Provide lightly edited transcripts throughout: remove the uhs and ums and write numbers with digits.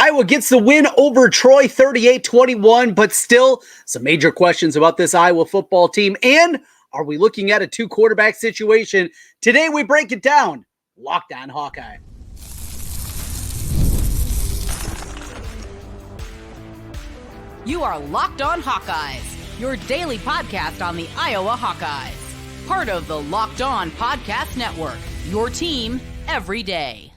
Iowa gets the win over Troy 38-21, but still some major questions about this Iowa football team. And are we looking at a two-quarterback situation? Today we break it down. Locked On Hawkeye. You are Locked On Hawkeyes, your daily podcast on the Iowa Hawkeyes. Part of the Locked On Podcast Network, your team every day.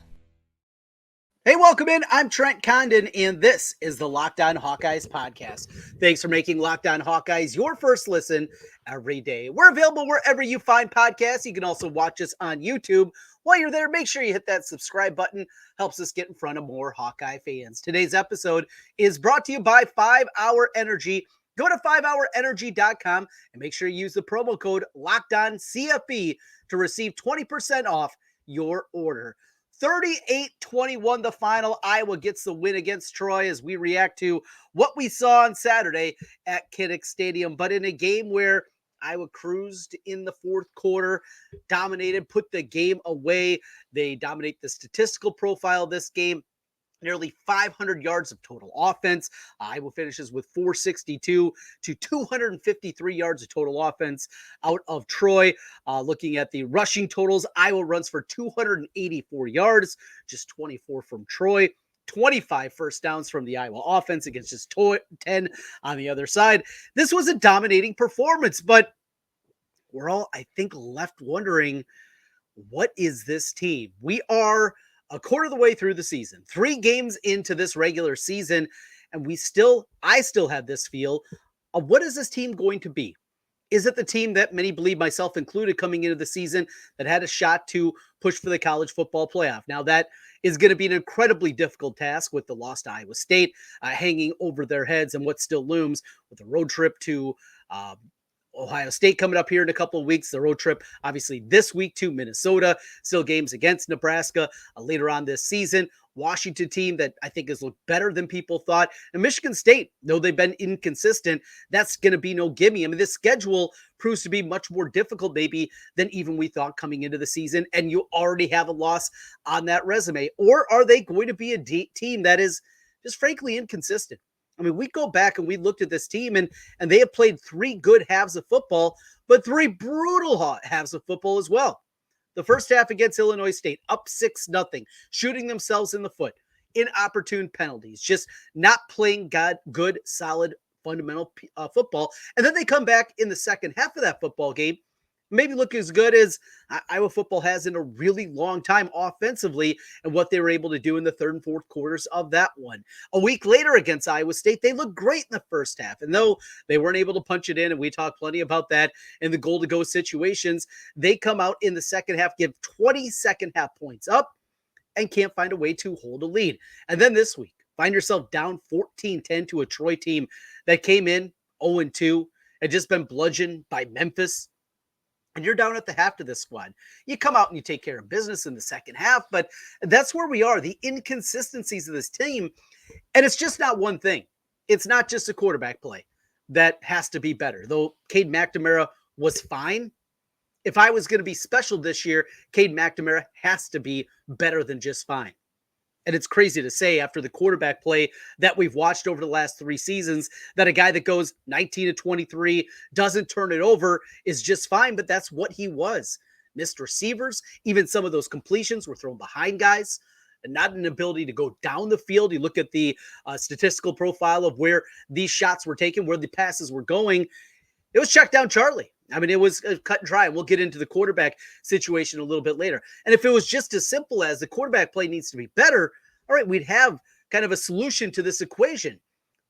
Hey, welcome in. I'm Trent Condon, and this is the Locked On Hawkeyes podcast. Thanks for making Locked On Hawkeyes your first listen every day. We're available wherever you find podcasts. You can also watch us on YouTube. While you're there, make sure you hit that subscribe button. Helps us get in front of more Hawkeye fans. Today's episode is brought to you by 5 Hour Energy. Go to 5hourenergy.com and make sure you use the promo code LOCKEDONCFB to receive 20% off your order. 38-21 the final. Iowa gets the win against Troy as we react to what we saw on Saturday at Kinnick Stadium. But in a game where Iowa cruised in the fourth quarter, dominated, put the game away. They dominate the statistical profile of this game. Nearly 500 yards of total offense. Iowa finishes with 462 to 253 yards of total offense out of Troy. Looking at the rushing totals, Iowa runs for 284 yards, just 24 from Troy. 25 first downs from the Iowa offense against just 10 on the other side. This was a dominating performance, but we're all, I think, left wondering, what is this team? We are a quarter of the way through the season, 3 games into this regular season, and I still have this feel of what is this team going to be? Is it the team that many believe, myself included, coming into the season that had a shot to push for the college football playoff? Now that is going to be an incredibly difficult task with the loss to Iowa State hanging over their heads and what still looms with a road trip to Ohio State coming up here in a couple of weeks. The road trip, obviously, this week to Minnesota. Still games against Nebraska later on this season. Washington team that I think has looked better than people thought. And Michigan State, though they've been inconsistent, that's going to be no gimme. I mean, this schedule proves to be much more difficult maybe than even we thought coming into the season. And you already have a loss on that resume. Or are they going to be a team that is just frankly inconsistent? I mean, we go back and we looked at this team and they have played 3 good halves of football, but 3 brutal halves of football as well. The first half against Illinois State, up 6-0, shooting themselves in the foot, inopportune penalties, just not playing good, solid, fundamental football. And then they come back in the second half of that football game, maybe look as good as Iowa football has in a really long time offensively, and what they were able to do in the third and fourth quarters of that one. A week later against Iowa State, they looked great in the first half. And though they weren't able to punch it in, and we talked plenty about that in the goal-to-go situations, they come out in the second half, give 20 second half points up, and can't find a way to hold a lead. And then this week, find yourself down 14-10 to a Troy team that came in 0-2, had just been bludgeoned by Memphis. And you're down at the half to this squad. You come out and you take care of business in the second half, but that's where we are, the inconsistencies of this team. And it's just not one thing. It's not just a quarterback play that has to be better, though Cade McNamara was fine. If I was going to be special this year, Cade McNamara has to be better than just fine. And it's crazy to say after the quarterback play that we've watched over the last 3 seasons that a guy that goes 19-23, doesn't turn it over, is just fine, but that's what he was. Missed receivers, even some of those completions were thrown behind guys, and not an ability to go down the field. You look at the statistical profile of where these shots were taken, where the passes were going, it was check down Charlie. I mean, it was cut and dry. We'll get into the quarterback situation a little bit later. And if it was just as simple as the quarterback play needs to be better, all right, we'd have kind of a solution to this equation.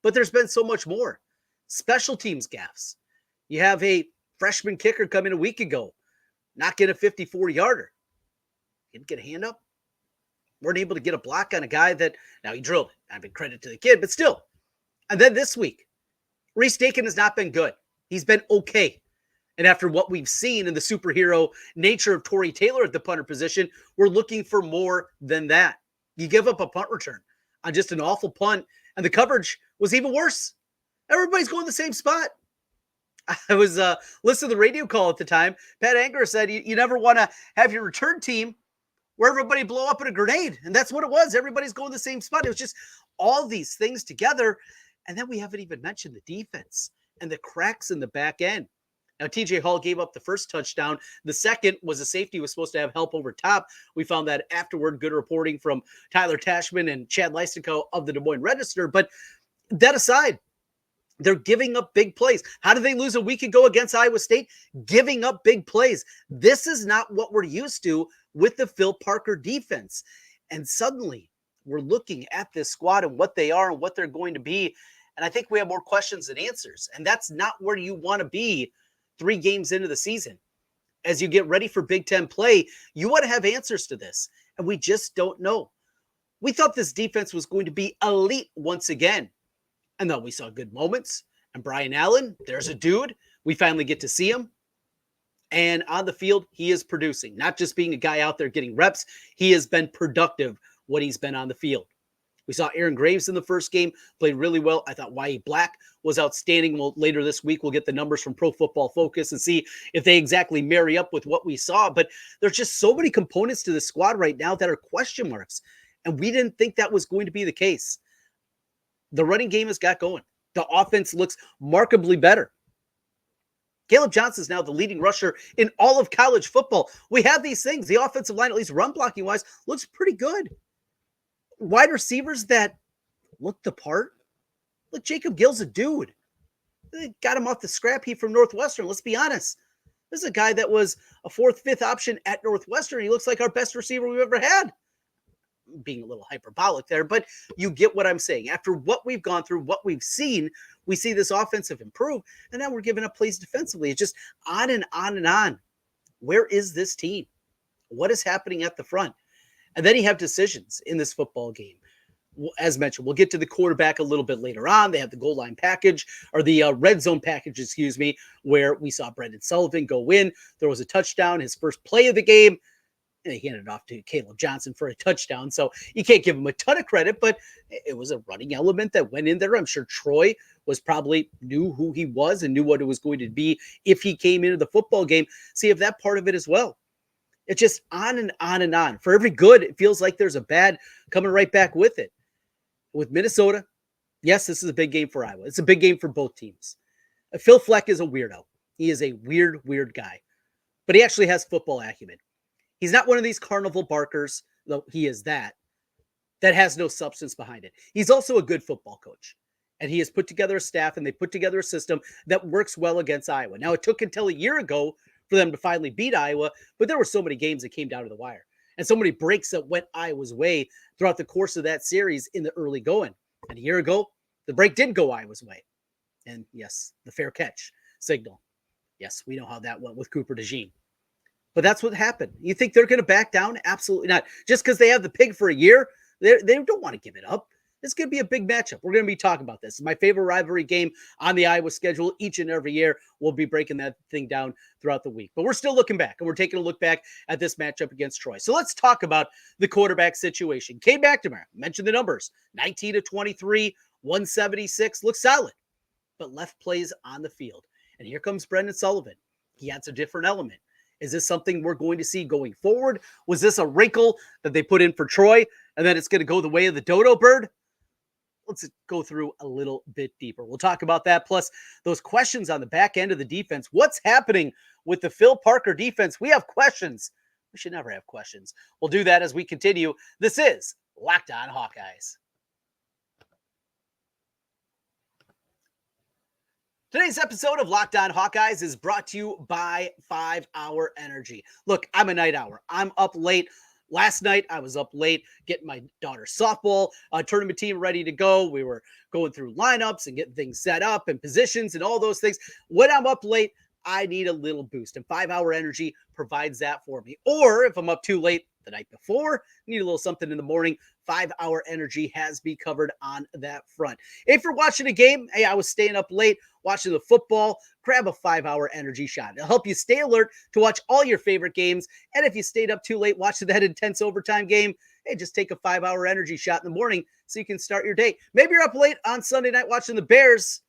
But there's been so much more. Special teams gaffes. You have a freshman kicker come in a week ago, not get a 54-yarder. Didn't get a hand up. Weren't able to get a block on a guy that, now he drilled it. I mean, credit to the kid, but still. And then this week, Reese Dakin has not been good. He's been okay. And after what we've seen in the superhero nature of Torrey Taylor at the punter position, we're looking for more than that. You give up a punt return on just an awful punt, and the coverage was even worse. Everybody's going the same spot. I was listening to the radio call at the time. Pat Anger said you never want to have your return team where everybody blow up in a grenade. And that's what it was. Everybody's going to the same spot. It was just all these things together. And then we haven't even mentioned the defense and the cracks in the back end. Now, TJ Hall gave up the first touchdown. The second was a safety, was supposed to have help over top. We found that afterward. Good reporting from Tyler Tashman and Chad Leistikow of the Des Moines Register. But that aside, they're giving up big plays. How did they lose a week ago against Iowa State? Giving up big plays. This is not what we're used to with the Phil Parker defense. And suddenly, we're looking at this squad and what they are and what they're going to be. And I think we have more questions than answers. And that's not where you want to be 3 games into the season. As you get ready for Big Ten play, you want to have answers to this. And we just don't know. We thought this defense was going to be elite once again. And then we saw good moments. And Brian Allen, there's a dude. We finally get to see him. And on the field, he is producing. Not just being a guy out there getting reps. He has been productive when he's been on the field. We saw Aaron Graves in the first game, played really well. I thought Y.E. Black was outstanding. Well, later this week, we'll get the numbers from Pro Football Focus and see if they exactly marry up with what we saw. But there's just so many components to the squad right now that are question marks. And we didn't think that was going to be the case. The running game has got going. The offense looks markedly better. Kaleb Johnson is now the leading rusher in all of college football. We have these things. The offensive line, at least run blocking wise, looks pretty good. Wide receivers that look the part. Look, Jacob Gill's a dude. They got him off the scrap heap from Northwestern. Let's be honest. This is a guy that was a 4th, 5th option at Northwestern. He looks like our best receiver we've ever had. Being a little hyperbolic there, but you get what I'm saying. After what we've gone through, what we've seen, we see this offensive improve, and now we're giving up plays defensively. It's just on and on and on. Where is this team? What is happening at the front? And then you have decisions in this football game. As mentioned, we'll get to the quarterback a little bit later on. They have the goal line package, or the red zone package, where we saw Brendan Sullivan go in. There was a touchdown, his first play of the game. And he handed it off to Kaleb Johnson for a touchdown. So you can't give him a ton of credit, but it was a running element that went in there. I'm sure Troy was probably knew who he was and knew what it was going to be if he came into the football game. So you have that part of it as well. It's just on and on and on. For every good, it feels like there's a bad coming right back with it. With Minnesota, yes, this is a big game for Iowa. It's a big game for both teams. Phil Fleck is a weirdo. He is a weird guy. But he actually has football acumen. He's not one of these carnival barkers, though he is that has no substance behind it. He's also a good football coach. And he has put together a staff, and they put together a system that works well against Iowa. Now, it took until a year ago for them to finally beat Iowa, but there were so many games that came down to the wire. And so many breaks that went Iowa's way throughout the course of that series in the early going. And a year ago, the break did go Iowa's way. And yes, the fair catch signal. Yes, we know how that went with Cooper DeJean. But that's what happened. You think they're going to back down? Absolutely not. Just because they have the pig for a year, they don't want to give it up. This could be a big matchup. We're going to be talking about this. It's my favorite rivalry game on the Iowa schedule each and every year. We'll be breaking that thing down throughout the week. But we're still looking back, and we're taking a look back at this matchup against Troy. So let's talk about the quarterback situation. Cade McNamara, mentioned the numbers, 19 to 23, 176, looks solid, but left plays on the field. And here comes Brendan Sullivan. He adds a different element. Is this something we're going to see going forward? Was this a wrinkle that they put in for Troy, and then it's going to go the way of the dodo bird? Let's go through a little bit deeper. We'll talk about that, plus those questions on the back end of the defense. What's happening with the Phil Parker defense? We have questions. We should never have questions. We'll do that as we continue. This is Locked On Hawkeyes. Today's episode of Locked On Hawkeyes is brought to you by 5 Hour Energy. Look, I'm a night owl. I'm up late. Last night, I was up late getting my daughter's softball tournament team ready to go. We were going through lineups and getting things set up and positions and all those things. When I'm up late, I need a little boost, and 5 Hour Energy provides that for me. Or if I'm up too late the night before, need a little something in the morning, 5 Hour Energy has me covered on that front. If you're watching a game, hey, I was staying up late watching the football, grab a 5 Hour Energy shot. It'll help you stay alert to watch all your favorite games. And if you stayed up too late watching that intense overtime game, hey, just take a 5 Hour Energy shot in the morning so you can start your day. Maybe you're up late on Sunday night watching the Bears.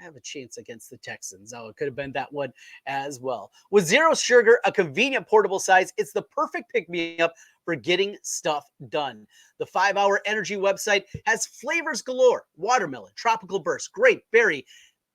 Have a chance against the Texans. Oh, it could have been that one as well. With zero sugar, a convenient portable size, it's the perfect pick-me-up for getting stuff done. The 5-Hour Energy website has flavors galore: watermelon, tropical burst, grape, berry.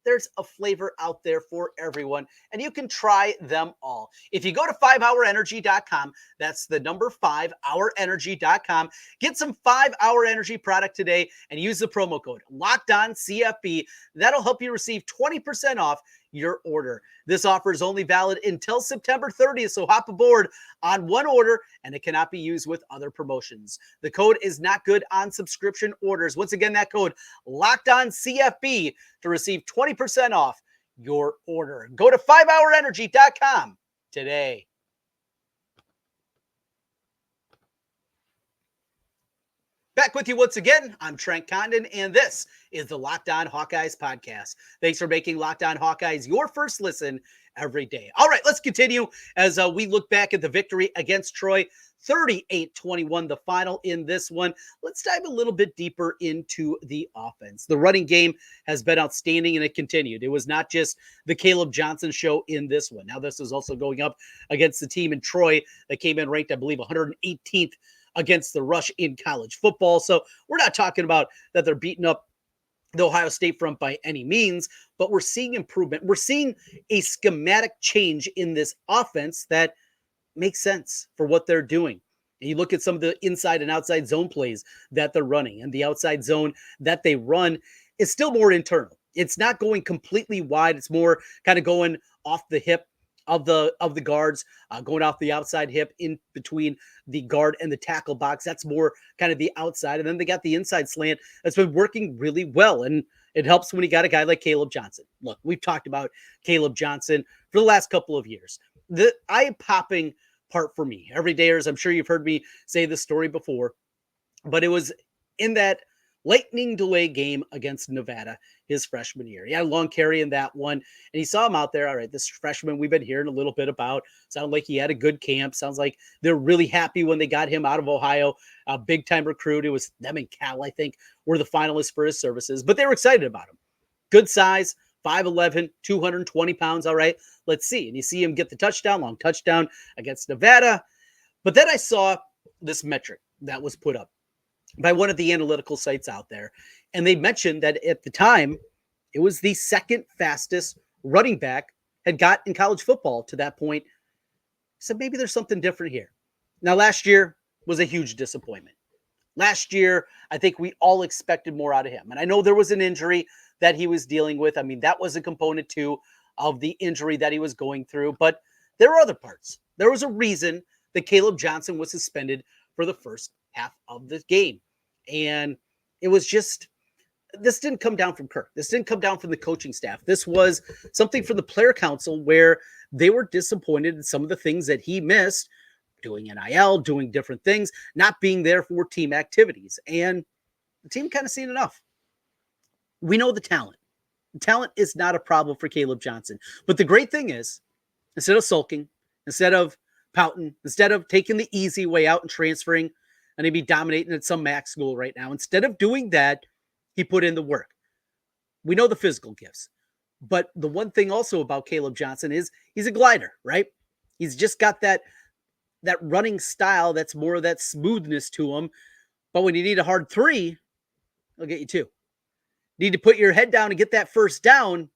There's a flavor out there for everyone, and you can try them all. If you go to 5hourenergy.com, that's the number 5hourenergy.com, get some 5-Hour Energy product today and use the promo code LOCKEDONCFB. That'll help you receive 20% off your order. This offer is only valid until September 30th, so hop aboard on one order, and it cannot be used with other promotions. The code is not good on subscription orders. Once again, that code LOCKEDONCFB to receive 20% off your order. Go to 5hourenergy.com today. Back with you once again. I'm Trent Condon, and this is the Locked On Hawkeyes Podcast. Thanks for making Locked On Hawkeyes your first listen every day. All right, let's continue as we look back at the victory against Troy. 38-21, the final in this one. Let's dive a little bit deeper into the offense. The running game has been outstanding, and it continued. It was not just the Kaleb Johnson show in this one. Now, this is also going up against the team in Troy that came in ranked, I believe, 118th against the rush in college football. So we're not talking about that they're beating up the Ohio State front by any means, but we're seeing improvement. We're seeing a schematic change in this offense that makes sense for what they're doing. And you look at some of the inside and outside zone plays that they're running, and the outside zone that they run is still more internal. It's not going completely wide. It's more kind of going off the hip of the guards, going off the outside hip in between the guard and the tackle box. That's more kind of the outside. And then they got the inside slant that's been working really well. And it helps when you got a guy like Kaleb Johnson. Look, we've talked about Kaleb Johnson for the last couple of years. The eye-popping part for me, everydayers, I'm sure you've heard me say this story before, but it was in that lightning delay game against Nevada his freshman year. He had a long carry in that one, and he saw him out there. All right, this freshman we've been hearing a little bit about. Sounded like he had a good camp. Sounds like they're really happy when they got him out of Ohio. A big-time recruit. It was them and Cal, I think, were the finalists for his services, but they were excited about him. Good size, 5'11", 220 pounds. All right, let's see. And you see him get the touchdown, long touchdown against Nevada. But then I saw this metric that was put up by one of the analytical sites out there. And they mentioned that at the time, it was the second fastest running back had got in college football to that point. So maybe there's something different here. Now, last year was a huge disappointment. Last year, I think we all expected more out of him. And I know there was an injury that he was dealing with. I mean, that was a component too of the injury that he was going through. But there were other parts. There was a reason that Kaleb Johnson was suspended for the first half of the game. And it was just, this didn't come down from Kirk. This didn't come down from the coaching staff. This was something from the player council where they were disappointed in some of the things that he missed, doing NIL, doing different things, not being there for team activities. And the team kind of seen enough. We know the talent. The talent is not a problem for Kaleb Johnson. But the great thing is, instead of sulking, instead of pouting, instead of taking the easy way out and transferring, and he'd be dominating at some MAC school right now. Instead of doing that, he put in the work. We know the physical gifts. But the one thing also about Kaleb Johnson is he's a glider, right? He's just got that running style that's more of that smoothness to him. But when you need a hard three, he'll get you two. Need to put your head down and get that first down.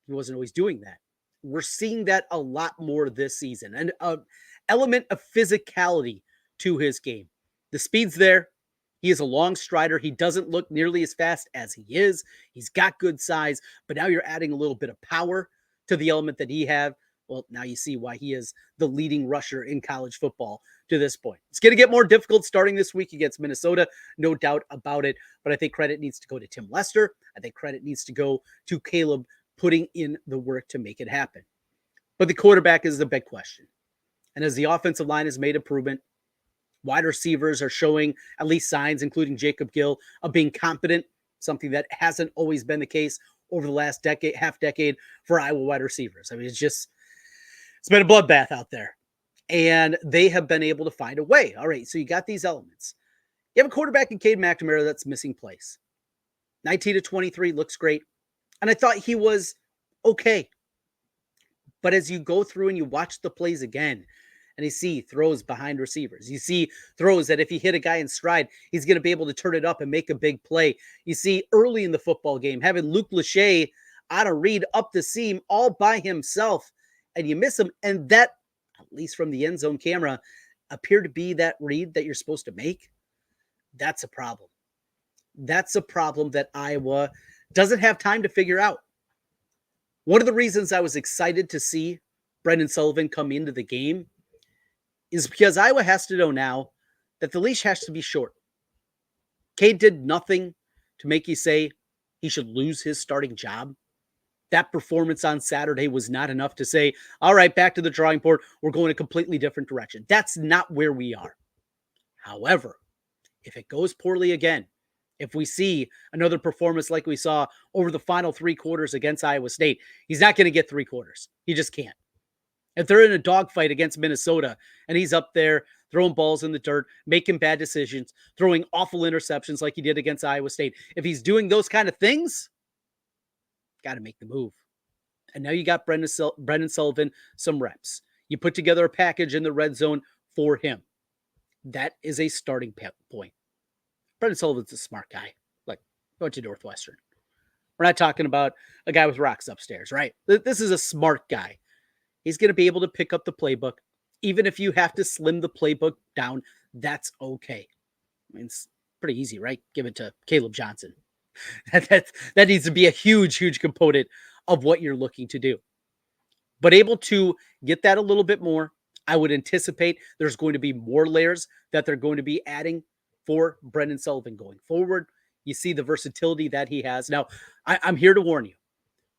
He wasn't always doing that. We're seeing that a lot more this season. And an element of physicality to his game. The speed's there. He is a long strider. He doesn't look nearly as fast as he is. He's got good size, but now you're adding a little bit of power to the element that he had. Well, now you see why he is the leading rusher in college football to this point. It's going to get more difficult starting this week against Minnesota, no doubt about it. But I think credit needs to go to Tim Lester. I think credit needs to go to Kaleb putting in the work to make it happen. But the quarterback is the big question. And as the offensive line has made improvement, wide receivers are showing at least signs, including Jacob Gill, of being competent, something that hasn't always been the case over the last half decade for Iowa wide receivers. I mean, it's been a bloodbath out there. And they have been able to find a way. All right, so you got these elements. You have a quarterback in Cade McNamara that's missing plays. 19-23 looks great. And I thought he was okay. But as you go through and you watch the plays again, And you see throws behind receivers. You see throws that if he hit a guy in stride, he's going to be able to turn it up and make a big play. You see early in the football game, having Luke Lachey on a read up the seam all by himself, and you miss him. And that, at least from the end zone camera, appeared to be that read that you're supposed to make. That's a problem. That's a problem that Iowa doesn't have time to figure out. One of the reasons I was excited to see Brendan Sullivan come into the game is because Iowa has to know now that the leash has to be short. Cade did nothing to make you say he should lose his starting job. That performance on Saturday was not enough to say, all right, back to the drawing board. We're going a completely different direction. That's not where we are. However, if it goes poorly again, if we see another performance like we saw over the final 3 quarters against Iowa State, he's not going to get 3 quarters. He just can't. If they're in a dogfight against Minnesota and he's up there throwing balls in the dirt, making bad decisions, throwing awful interceptions like he did against Iowa State, if he's doing those kind of things, got to make the move. And now you got Brendan Sullivan some reps. You put together a package in the red zone for him. That is a starting point. Brendan Sullivan's a smart guy. Like, going to Northwestern. We're not talking about a guy with rocks upstairs, right? This is a smart guy. He's going to be able to pick up the playbook. Even if you have to slim the playbook down, that's okay. I mean, it's pretty easy, right? Give it to Kaleb Johnson. That needs to be a huge, huge component of what you're looking to do. But able to get that a little bit more, I would anticipate there's going to be more layers that they're going to be adding for Brendan Sullivan going forward. You see the versatility that he has. Now, I'm here to warn you.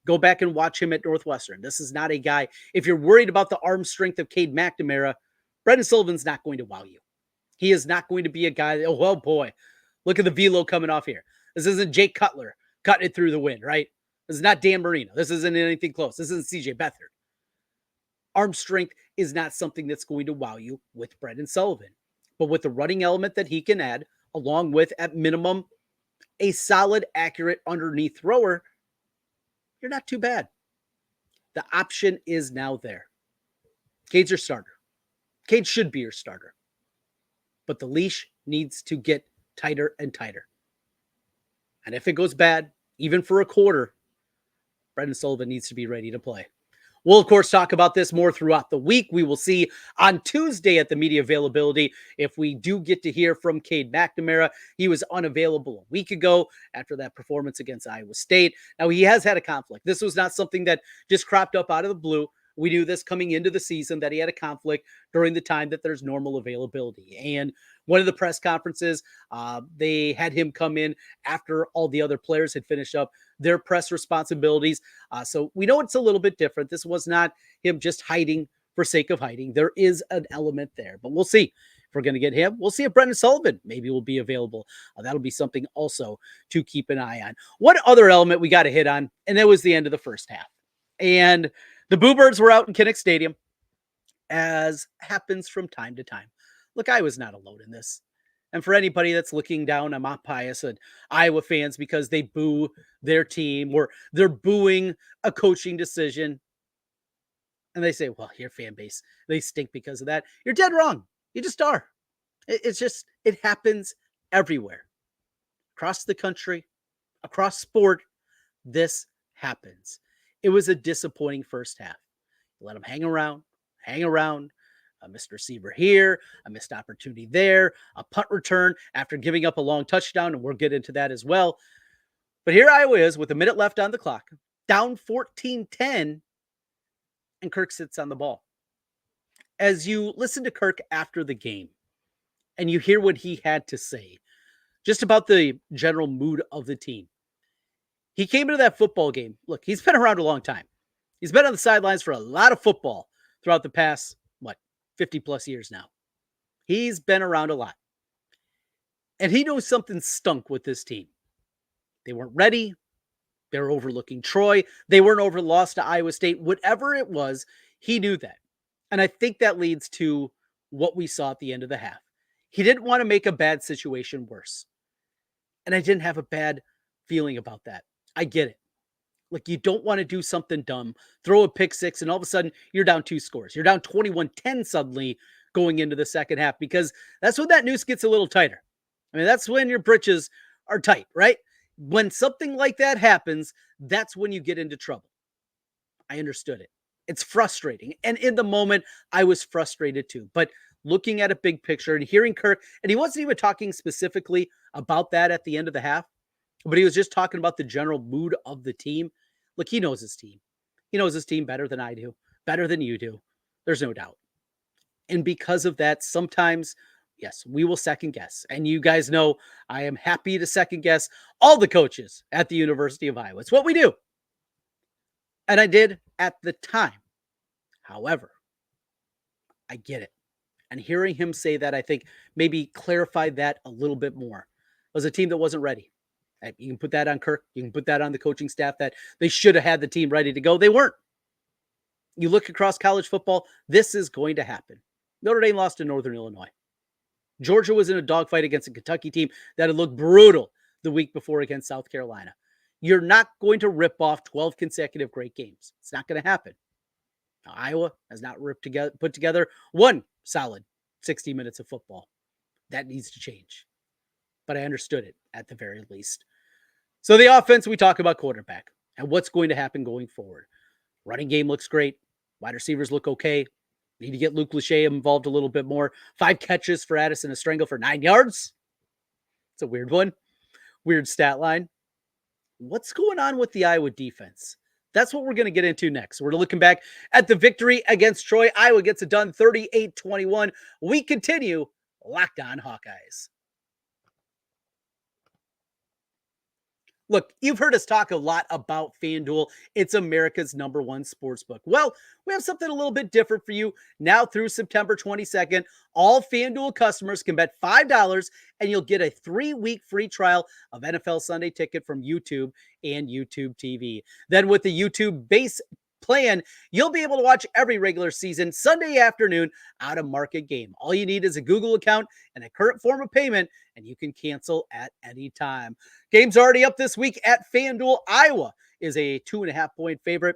Go back and watch him at Northwestern. This is not a guy, if you're worried about the arm strength of Cade McNamara, Brendan Sullivan's not going to wow you. He is not going to be a guy that, oh, well, boy, look at the velo coming off here. This isn't Jake Cutler cutting it through the wind, right? This is not Dan Marino. This isn't anything close. This isn't CJ Beathard. Arm strength is not something that's going to wow you with Brendan Sullivan. But with the running element that he can add, along with, at minimum, a solid, accurate underneath thrower, you're not too bad. The option is now there. Cade's your starter. Cade should be your starter. But the leash needs to get tighter and tighter. And if it goes bad, even for a quarter, Brendan Sullivan needs to be ready to play. We'll, of course, talk about this more throughout the week. We will see on Tuesday at the media availability if we do get to hear from Cade McNamara. He was unavailable a week ago after that performance against Iowa State. Now, he has had a conflict. This was not something that just cropped up out of the blue. We knew this coming into the season, that he had a conflict during the time that there's normal availability. And one of the press conferences, they had him come in after all the other players had finished up their press responsibilities. So we know it's a little bit different. This was not him just hiding for sake of hiding. There is an element there, but we'll see. If we're going to get him, we'll see if Brendan Sullivan maybe will be available. That'll be something also to keep an eye on. One other element we got to hit on, and that was the end of the first half. And the Boo Birds were out in Kinnick Stadium, as happens from time to time. Look, I was not alone in this. And for anybody that's looking down on Mont Pius and Iowa fans because they boo their team or they're booing a coaching decision, and they say, well, your fan base, they stink because of that. You're dead wrong. You just are. It happens everywhere. Across the country, across sport, this happens. It was a disappointing first half. You let them hang around. A missed receiver here, a missed opportunity there, a punt return after giving up a long touchdown, and we'll get into that as well. But here Iowa is with a minute left on the clock, down 14-10, and Kirk sits on the ball. As you listen to Kirk after the game, and you hear what he had to say, just about the general mood of the team. He came into that football game. Look, he's been around a long time. He's been on the sidelines for a lot of football throughout the past, 50 plus years now. He's been around a lot. And he knows something stunk with this team. They weren't ready. They were overlooking Troy. They weren't over loss to Iowa State. Whatever it was, he knew that. And I think that leads to what we saw at the end of the half. He didn't want to make a bad situation worse. And I didn't have a bad feeling about that. I get it. Like, you don't want to do something dumb, throw a pick six, and all of a sudden you're down 2 scores. You're down 21-10 suddenly going into the second half, because that's when that noose gets a little tighter. I mean, that's when your britches are tight, right? When something like that happens, that's when you get into trouble. I understood it. It's frustrating. And in the moment, I was frustrated too. But looking at a big picture and hearing Kirk, and he wasn't even talking specifically about that at the end of the half, but he was just talking about the general mood of the team. Look, he knows his team. He knows his team better than I do, better than you do. There's no doubt. And because of that, sometimes, yes, we will second guess. And you guys know I am happy to second guess all the coaches at the University of Iowa. It's what we do. And I did at the time. However, I get it. And hearing him say that, I think maybe clarified that a little bit more. It was a team that wasn't ready. You can put that on Kirk. You can put that on the coaching staff, that they should have had the team ready to go. They weren't. You look across college football, this is going to happen. Notre Dame lost to Northern Illinois. Georgia was in a dogfight against a Kentucky team that had looked brutal the week before against South Carolina. You're not going to rip off 12 consecutive great games. It's not going to happen. Now, Iowa has not put together one solid 60 minutes of football. That needs to change. But I understood it at the very least. So the offense, we talk about quarterback and what's going to happen going forward. Running game looks great. Wide receivers look okay. Need to get Luke Lachey involved a little bit more. 5 catches for Addison Estrengo for 9 yards. It's a weird one. Weird stat line. What's going on with the Iowa defense? That's what we're going to get into next. We're looking back at the victory against Troy. Iowa gets it done 38-21. We continue Locked On Hawkeyes. Look, you've heard us talk a lot about FanDuel. It's America's #1 sportsbook. Well, we have something a little bit different for you now through September 22nd. All FanDuel customers can bet $5 and you'll get a 3-week free trial of NFL Sunday Ticket from YouTube and YouTube TV. Then with the YouTube base plan, you'll be able to watch every regular season Sunday afternoon out of market game. All you need is a Google account and a current form of payment, and you can cancel at any time. Game's already up this week at FanDuel. Iowa is a 2.5-point favorite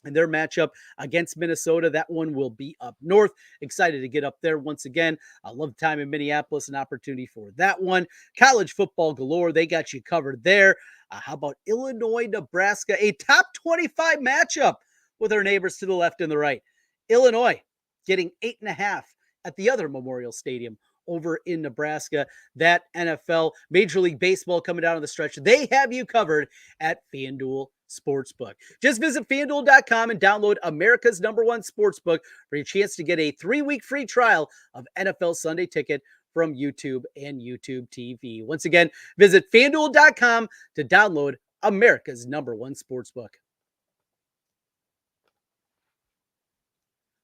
in their matchup against Minnesota. That one will be up north. Excited to get up there once again. I love the time in Minneapolis, an opportunity for that one. College football galore. They got you covered there. How about Illinois, Nebraska? A top 25 matchup with our neighbors to the left and the right. Illinois getting 8.5 at the other Memorial Stadium over in Nebraska. That NFL, Major League Baseball coming down on the stretch. They have you covered at FanDuel Sportsbook. Just visit FanDuel.com and download America's #1 sportsbook for your chance to get a 3-week free trial of NFL Sunday Ticket from YouTube and YouTube TV. Once again, visit FanDuel.com to download America's #1 sportsbook.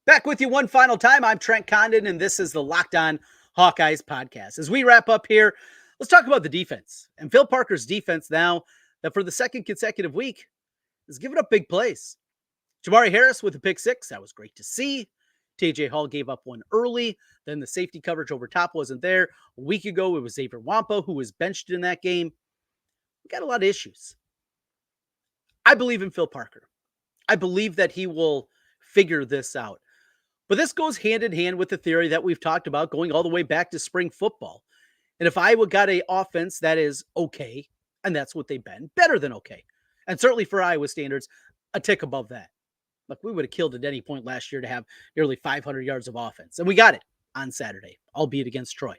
Back with you one final time. I'm Trent Condon, and this is the Locked On Hawkeyes podcast. As we wrap up here, let's talk about the defense. And Phil Parker's defense now, that for the second consecutive week, is giving up big plays. Jamari Harris with a pick 6. That was great to see. TJ Hall gave up one early. Then the safety coverage over top wasn't there. A week ago, it was Xavier Wampa who was benched in that game. We got a lot of issues. I believe in Phil Parker. I believe that he will figure this out. But this goes hand in hand with the theory that we've talked about going all the way back to spring football. And if Iowa got an offense that is okay, and that's what they've been, better than okay, and certainly for Iowa standards, a tick above that. Look, we would have killed at any point last year to have nearly 500 yards of offense. And we got it on Saturday, albeit against Troy.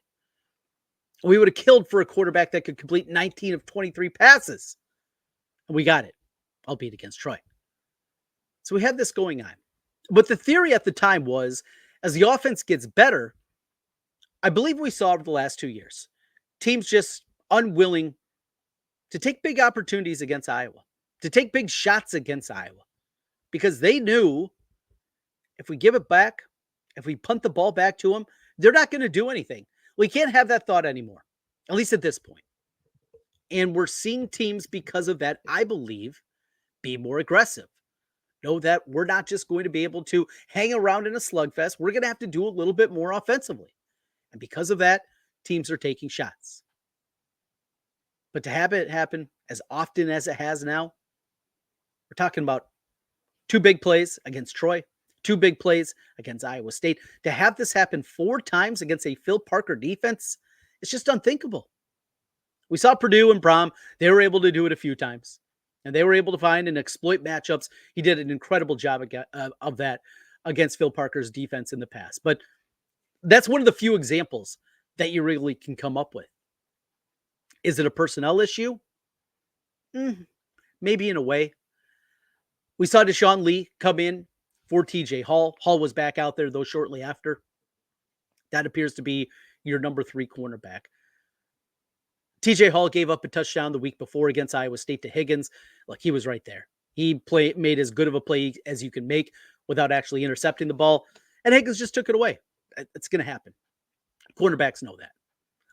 We would have killed for a quarterback that could complete 19 of 23 passes. And we got it, albeit against Troy. So we have this going on. But the theory at the time was, as the offense gets better, I believe we saw over the last 2 years, teams just unwilling to take big opportunities against Iowa, to take big shots against Iowa, because they knew if we give it back, if we punt the ball back to them, they're not going to do anything. We can't have that thought anymore, at least at this point. And we're seeing teams, because of that, I believe, be more aggressive. Know that we're not just going to be able to hang around in a slugfest. We're going to have to do a little bit more offensively. And because of that, teams are taking shots. But to have it happen as often as it has now, We're talking about 2 big plays against Troy, 2 big plays against Iowa State. To have this happen 4 times against a Phil Parker defense, it's just unthinkable. We saw Purdue and Brom. They were able to do it a few times, and they were able to find and exploit matchups. He did an incredible job of that against Phil Parker's defense in the past. But that's one of the few examples that you really can come up with. Is it a personnel issue? Maybe in a way. We saw Deshaun Lee come in for TJ Hall. Hall was back out there, though, shortly after. That appears to be your number 3 cornerback. TJ Hall gave up a touchdown the week before against Iowa State to Higgins. Look, he was right there. He made as good of a play as you can make without actually intercepting the ball, and Higgins just took it away. It's going to happen. Cornerbacks know that.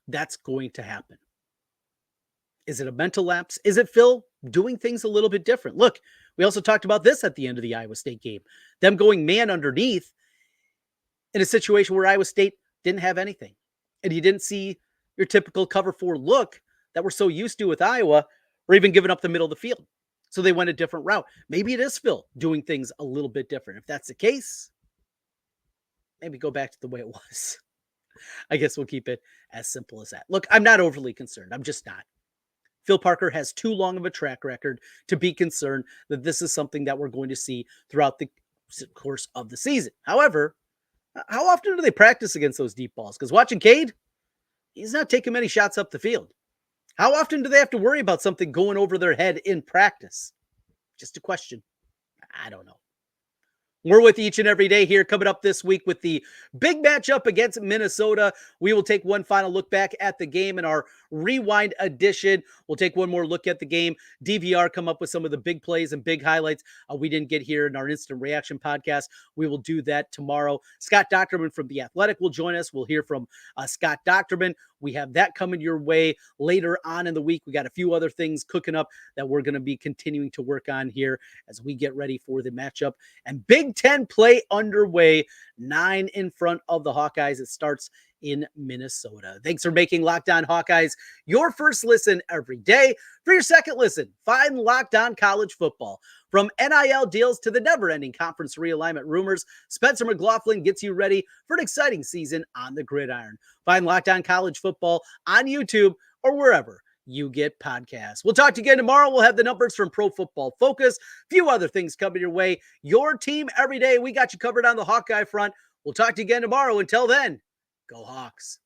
That's going to happen. Is it a mental lapse? Is it Phil doing things a little bit different? Look, we also talked about this at the end of the Iowa State game. Them going man underneath in a situation where Iowa State didn't have anything. And you didn't see your typical cover 4 look that we're so used to with Iowa, or even giving up the middle of the field. So they went a different route. Maybe it is Phil doing things a little bit different. If that's the case, maybe go back to the way it was. I guess we'll keep it as simple as that. Look, I'm not overly concerned. I'm just not. Phil Parker has too long of a track record to be concerned that this is something that we're going to see throughout the course of the season. However, how often do they practice against those deep balls? Because watching Cade, he's not taking many shots up the field. How often do they have to worry about something going over their head in practice? Just a question. I don't know. We're with each and every day here, coming up this week with the big matchup against Minnesota. We will take one final look back at the game in our rewind edition. We'll take one more look at the game. DVR come up with some of the big plays and big highlights we didn't get here in our instant reaction podcast. We will do that tomorrow. Scott Docterman from The Athletic will join us. We'll hear from Scott Docterman. We have that coming your way later on in the week. We got a few other things cooking up that we're going to be continuing to work on here as we get ready for the matchup. And Big Ten play underway, 9 in front of the Hawkeyes. It starts in Minnesota. Thanks for making Locked On Hawkeyes your first listen every day. For your second listen, find Locked On College Football. From NIL deals to the never-ending conference realignment rumors, Spencer McLaughlin gets you ready for an exciting season on the gridiron. Find Locked On College Football on YouTube or wherever you get podcasts. We'll talk to you again tomorrow. We'll have the numbers from Pro Football Focus, a few other things coming your way. Your team every day. We got you covered on the Hawkeye front. We'll talk to you again tomorrow. Until then, go Hawks.